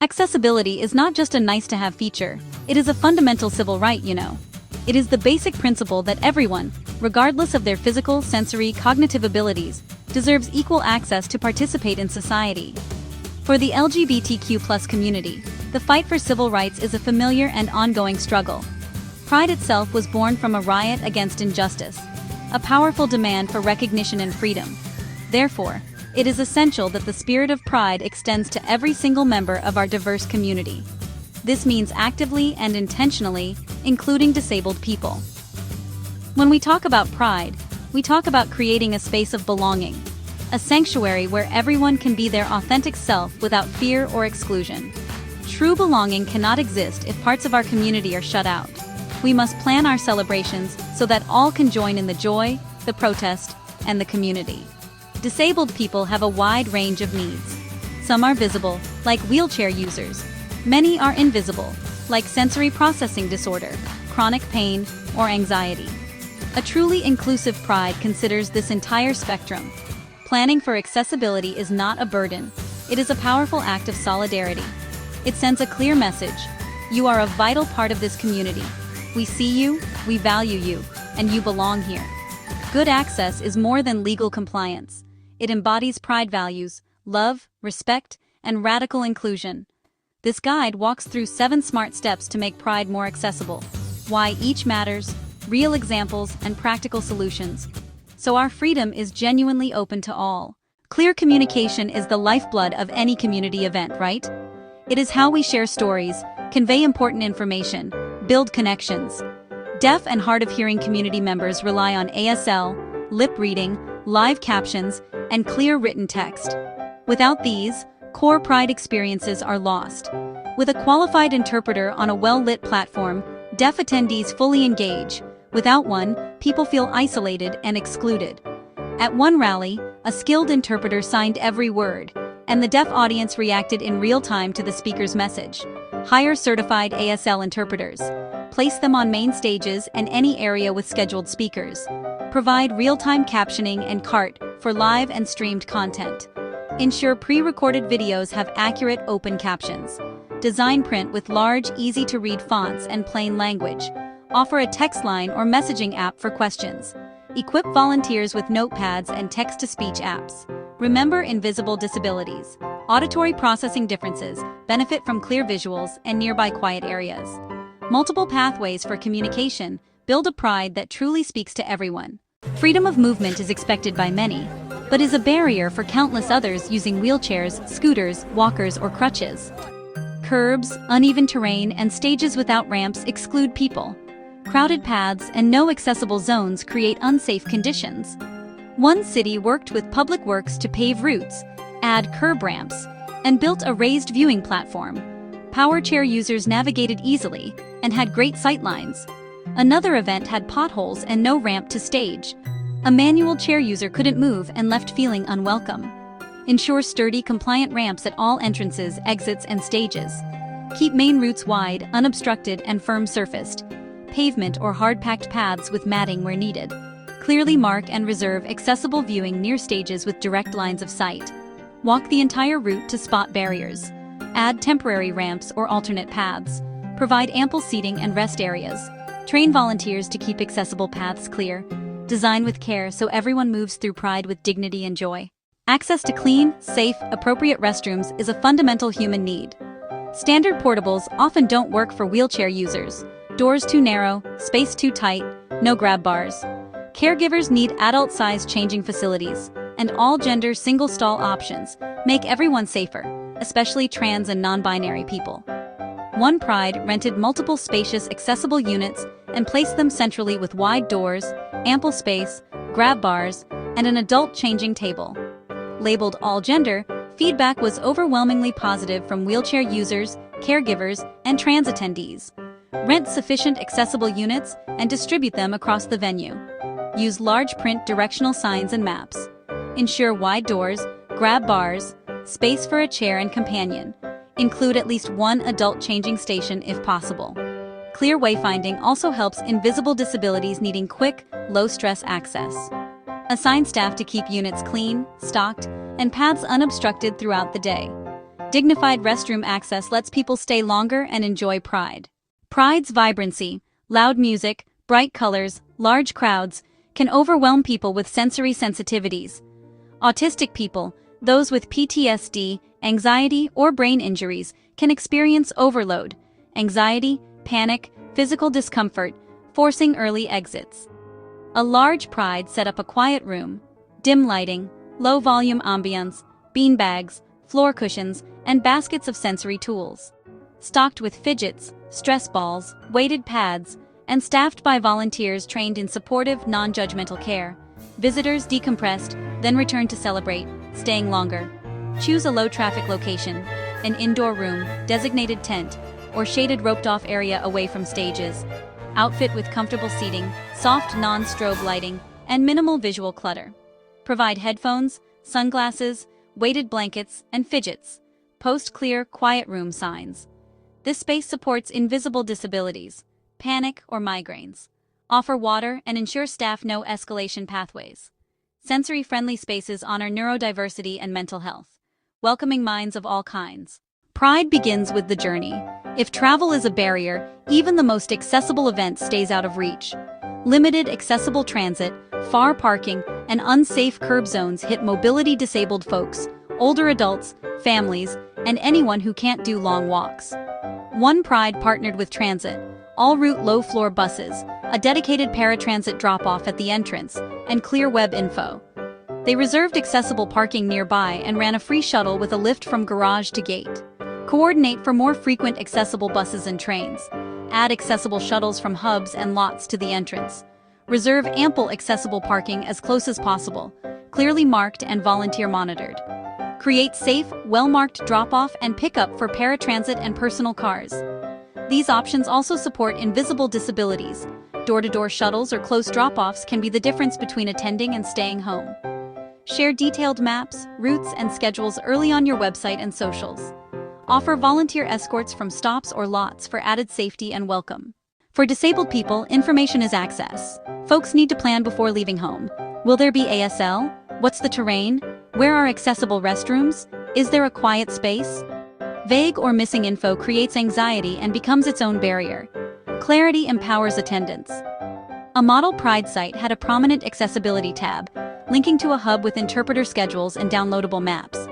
Accessibility is not just a nice-to-have feature, it is a fundamental civil right, you know. It is the basic principle that everyone, regardless of their physical, sensory, cognitive abilities, deserves equal access to participate in society. For the LGBTQ+ community, the fight for civil rights is a familiar and ongoing struggle. Pride itself was born from a riot against injustice, a powerful demand for recognition and freedom. Therefore, it is essential that the spirit of pride extends to every single member of our diverse community. This means actively and intentionally including disabled people. When we talk about pride, we talk about creating a space of belonging, a sanctuary where everyone can be their authentic self without fear or exclusion. True belonging cannot exist if parts of our community are shut out. We must plan our celebrations so that all can join in the joy, the protest, and the community. Disabled people have a wide range of needs. Some are visible, like wheelchair users. Many are invisible, like sensory processing disorder, chronic pain, or anxiety. A truly inclusive pride considers this entire spectrum. Planning for accessibility is not a burden. It is a powerful act of solidarity. It sends a clear message. You are a vital part of this community. We see you, we value you, and you belong here. Good access is more than legal compliance. It embodies pride values, love, respect, and radical inclusion. This guide walks through 7 smart steps to make pride more accessible, why each matters, real examples, and practical solutions. So our freedom is genuinely open to all. Clear communication is the lifeblood of any community event, right? It is how we share stories, convey important information, build connections. Deaf and hard-of-hearing community members rely on ASL, lip reading, live captions, and clear written text. Without these, core pride experiences are lost. With a qualified interpreter on a well-lit platform, deaf attendees fully engage. Without one, people feel isolated and excluded. At one rally, a skilled interpreter signed every word, and the deaf audience reacted in real time to the speaker's message. Hire certified ASL interpreters. Place them on main stages and any area with scheduled speakers. Provide real-time captioning and cart for live and streamed content. Ensure pre-recorded videos have accurate open captions. Design print with large, easy-to-read fonts and plain language. Offer a text line or messaging app for questions. Equip volunteers with notepads and text-to-speech apps. Remember invisible disabilities. Auditory processing differences benefit from clear visuals and nearby quiet areas. Multiple pathways for communication build a pride that truly speaks to everyone. Freedom of movement is expected by many, but is a barrier for countless others using wheelchairs, scooters, walkers, or crutches. Curbs, uneven terrain, and stages without ramps exclude people. Crowded paths and no accessible zones create unsafe conditions. One city worked with public works to pave routes, add curb ramps, and built a raised viewing platform. Power chair users navigated easily and had great sightlines. Another event had potholes and no ramp to stage. A manual chair user couldn't move and left feeling unwelcome. Ensure sturdy, compliant ramps at all entrances, exits, and stages. Keep main routes wide, unobstructed, and firm-surfaced. Pavement or hard-packed paths with matting where needed. Clearly mark and reserve accessible viewing near stages with direct lines of sight. Walk the entire route to spot barriers. Add temporary ramps or alternate paths. Provide ample seating and rest areas. Train volunteers to keep accessible paths clear. Design with care so everyone moves through pride with dignity and joy. Access to clean, safe, appropriate restrooms is a fundamental human need. Standard portables often don't work for wheelchair users. Doors too narrow, space too tight, no grab bars. Caregivers need adult-sized changing facilities, and all-gender single-stall options make everyone safer, especially trans and non-binary people. One Pride rented multiple spacious, accessible units and placed them centrally with wide doors, ample space, grab bars, and an adult changing table. Labeled all-gender, feedback was overwhelmingly positive from wheelchair users, caregivers, and trans attendees. Rent sufficient accessible units and distribute them across the venue. Use large print directional signs and maps. Ensure wide doors, grab bars, space for a chair and companion. Include at least one adult changing station if possible. Clear wayfinding also helps invisible disabilities needing quick, low-stress access. Assign staff to keep units clean, stocked, and paths unobstructed throughout the day. Dignified restroom access lets people stay longer and enjoy Pride. Pride's vibrancy, loud music, bright colors, large crowds, can overwhelm people with sensory sensitivities. Autistic people, those with PTSD, anxiety, or brain injuries, can experience overload, anxiety, panic, physical discomfort, forcing early exits. A large Pride set up a quiet room, dim lighting, low-volume ambience, beanbags, floor cushions, and baskets of sensory tools. Stocked with fidgets, stress balls, weighted pads, and staffed by volunteers trained in supportive, non-judgmental care, visitors decompressed, then return to celebrate, staying longer. Choose a low-traffic location, an indoor room, designated tent, or shaded roped-off area away from stages. Outfit with comfortable seating, soft non-strobe lighting, and minimal visual clutter. Provide headphones, sunglasses, weighted blankets, and fidgets. Post clear, quiet room signs. This space supports invisible disabilities, panic or migraines. Offer water and ensure staff know escalation pathways. Sensory-friendly spaces honor neurodiversity and mental health, welcoming minds of all kinds. Pride begins with the journey. If travel is a barrier, even the most accessible event stays out of reach. Limited accessible transit, far parking, and unsafe curb zones hit mobility-disabled folks, older adults, families, and anyone who can't do long walks. One Pride partnered with Transit, all-route low-floor buses, a dedicated paratransit drop-off at the entrance, and clear web info. They reserved accessible parking nearby and ran a free shuttle with a lift from garage to gate. Coordinate for more frequent accessible buses and trains. Add accessible shuttles from hubs and lots to the entrance. Reserve ample accessible parking as close as possible, clearly marked and volunteer monitored. Create safe, well-marked drop-off and pickup for paratransit and personal cars. These options also support invisible disabilities. Door-to-door shuttles or close drop-offs can be the difference between attending and staying home. Share detailed maps, routes, and schedules early on your website and socials. Offer volunteer escorts from stops or lots for added safety and welcome. For disabled people, information is access. Folks need to plan before leaving home. Will there be ASL? What's the terrain? Where are accessible restrooms? Is there a quiet space? Vague or missing info creates anxiety and becomes its own barrier. Clarity empowers attendance. A model Pride site had a prominent accessibility tab, linking to a hub with interpreter schedules and downloadable maps.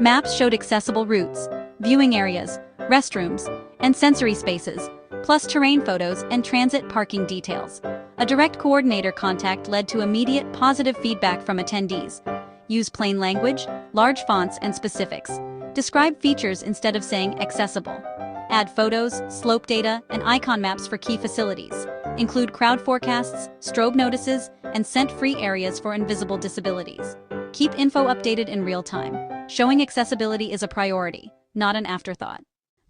Maps showed accessible routes, viewing areas, restrooms, and sensory spaces, plus terrain photos and transit parking details. A direct coordinator contact led to immediate positive feedback from attendees. Use plain language, large fonts, and specifics. Describe features instead of saying accessible. Add photos, slope data, and icon maps for key facilities. Include crowd forecasts, strobe notices, and scent-free areas for invisible disabilities. Keep info updated in real time. Showing accessibility is a priority, not an afterthought.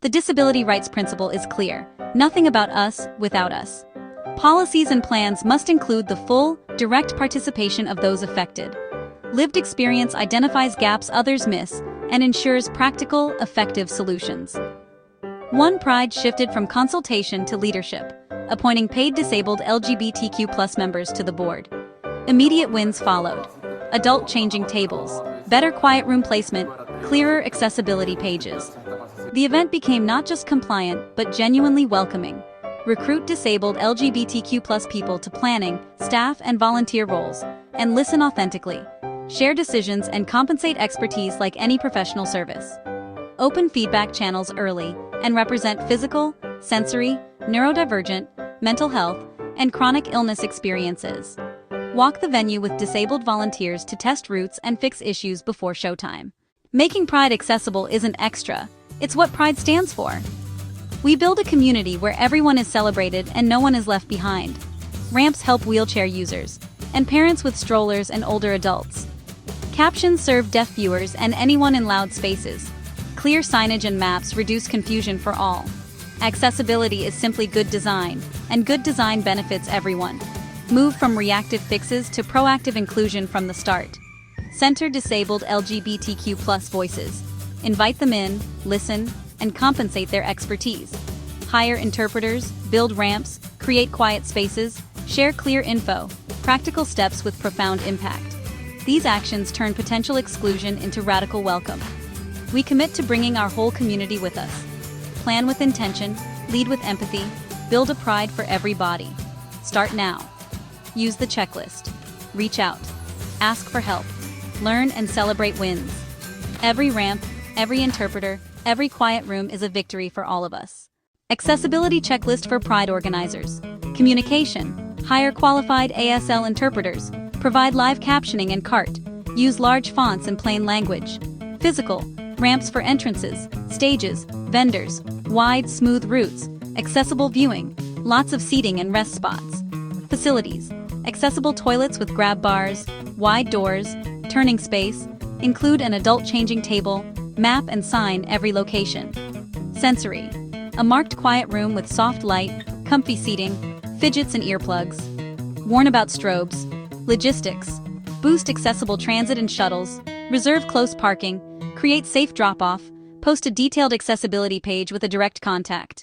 The disability rights principle is clear: nothing about us without us. Policies and plans must include the full, direct participation of those affected. Lived experience identifies gaps others miss and ensures practical, effective solutions. One Pride shifted from consultation to leadership, appointing paid disabled LGBTQ+ members to the board. Immediate wins followed: adult changing tables, better quiet room placement, clearer accessibility pages. The event became not just compliant, but genuinely welcoming. Recruit disabled LGBTQ+ people to planning, staff, and volunteer roles, and listen authentically. Share decisions and compensate expertise like any professional service. Open feedback channels early and represent physical, sensory, neurodivergent, mental health, and chronic illness experiences. Walk the venue with disabled volunteers to test routes and fix issues before showtime. Making Pride accessible isn't extra, it's what Pride stands for. We build a community where everyone is celebrated and no one is left behind. Ramps help wheelchair users, and parents with strollers and older adults. Captions serve deaf viewers and anyone in loud spaces. Clear signage and maps reduce confusion for all. Accessibility is simply good design, and good design benefits everyone. Move from reactive fixes to proactive inclusion from the start. Center disabled LGBTQ+ voices. Invite them in, listen, and compensate their expertise. Hire interpreters, build ramps, create quiet spaces, share clear info, practical steps with profound impact. These actions turn potential exclusion into radical welcome. We commit to bringing our whole community with us. Plan with intention, lead with empathy, build a pride for every body. Start now. Use the checklist. Reach out. Ask for help. Learn and celebrate wins. Every ramp, every interpreter, every quiet room is a victory for all of us. Accessibility checklist for Pride organizers. Communication. Hire qualified ASL interpreters. Provide live captioning and cart. Use large fonts and plain language. Physical. Ramps for entrances, stages, vendors, wide, smooth routes, accessible viewing, lots of seating and rest spots. Facilities. Accessible toilets with grab bars, wide doors, turning space, include an adult changing table, map and sign every location. Sensory. A marked quiet room with soft light, comfy seating, fidgets and earplugs. Warn about strobes. Logistics. Boost accessible transit and shuttles, reserve close parking, create safe drop-off, post a detailed accessibility page with a direct contact.